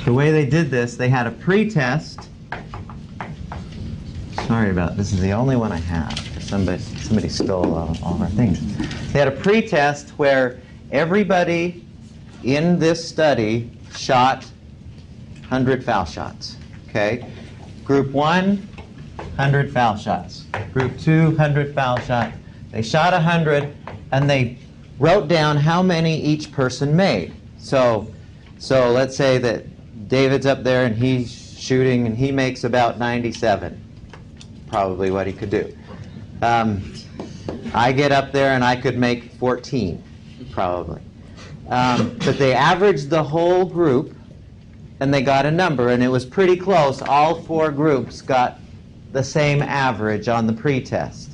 the way they did this, they had a pre-test. Sorry about this. Is the only one I have. Somebody stole all our things. They had a pre-test where everybody in this study shot 100 foul shots. Okay? Group 1, 100 foul shots. Group 2, 100 foul shots. They shot 100, and they wrote down how many each person made. So let's say that David's up there and he's shooting and he makes about 97. Probably what he could do. I get up there and I could make 14, probably. But they averaged the whole group and they got a number, and it was pretty close. All 4 groups got the same average on the pre-test.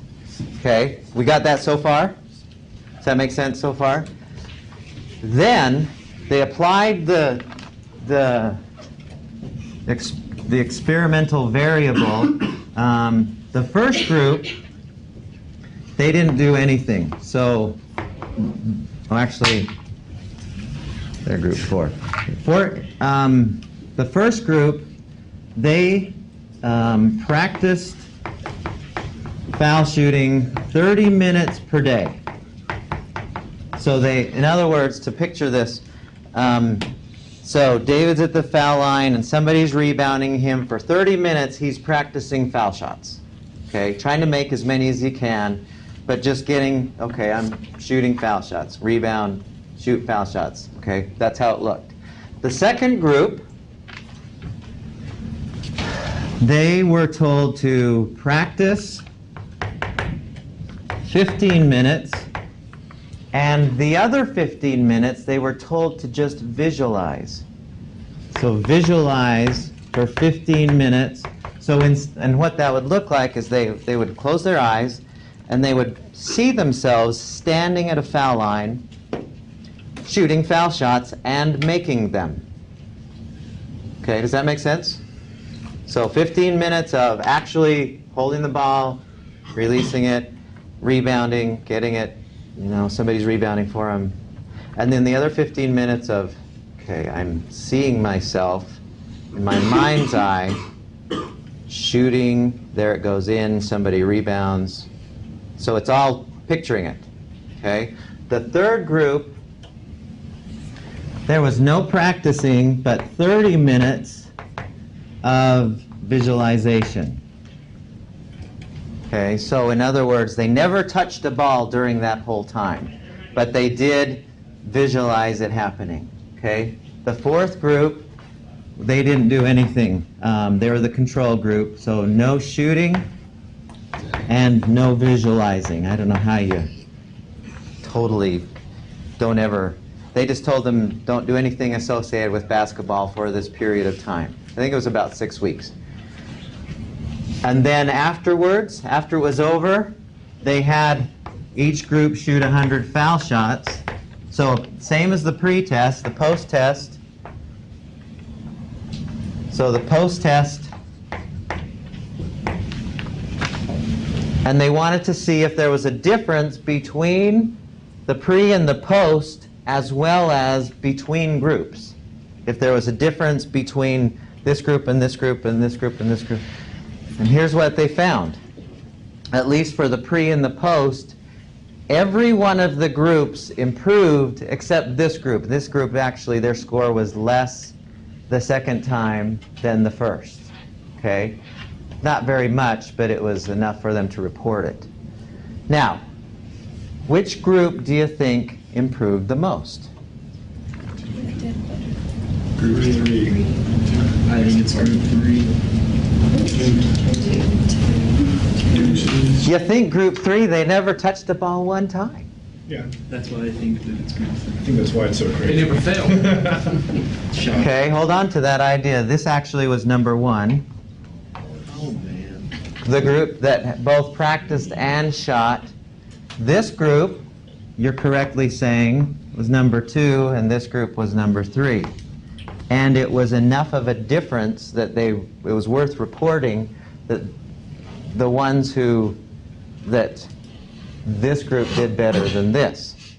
Okay, we got that so far? Does that make sense so far? Then they applied the experimental variable. The first group, they didn't do anything. So, well, actually, they're group 4. The first group, they practiced foul shooting 30 minutes per day. So they, in other words, to picture this, so David's at the foul line and somebody's rebounding him for 30 minutes. He's practicing foul shots. Okay, trying to make as many as he can, but just getting, okay, I'm shooting foul shots, rebound, shoot foul shots. Okay, that's how it looked. The second group, they were told to practice 15 minutes, and the other 15 minutes they were told to just visualize. So visualize for 15 minutes. So and what that would look like is they would close their eyes and they would see themselves standing at a foul line, shooting foul shots and making them. Okay, does that make sense? So 15 minutes of actually holding the ball, releasing it, rebounding, getting it, you know, somebody's rebounding for them. And then the other 15 minutes of, okay, I'm seeing myself in my mind's eye, shooting, there it goes in, somebody rebounds. So it's all picturing it, okay? The third group, there was no practicing, but 30 minutes of visualization. Okay, so in other words, they never touched a ball during that whole time, but they did visualize it happening. Okay, the fourth group, they didn't do anything. They were the control group, so no shooting and no visualizing. I don't know how you totally don't ever. They just told them don't do anything associated with basketball for this period of time. I think it was about 6 weeks. And then afterwards, after it was over, they had each group shoot 100 foul shots. So same as the pre-test, the post-test. So the post-test, and they wanted to see if there was a difference between the pre and the post as well as between groups. If there was a difference between this group and this group and this group and this group. And here's what they found. At least for the pre and the post, every one of the groups improved except this group. This group, actually, their score was less the second time than the first. Okay? Not very much, but it was enough for them to report it. Now, which group do you think improved the most? Group 3. I think it's group 3. You think group 3, they never touched the ball one time? Yeah. That's why I think that it's group 3. I think that's why it's so They crazy. never failed. Okay, hold on to that idea. This actually was number 1. Oh, man. The group that both practiced and shot. This group, you're correctly saying, was number 2, and this group was number 3. And it was enough of a difference that it was worth reporting that the ones that this group did better than this.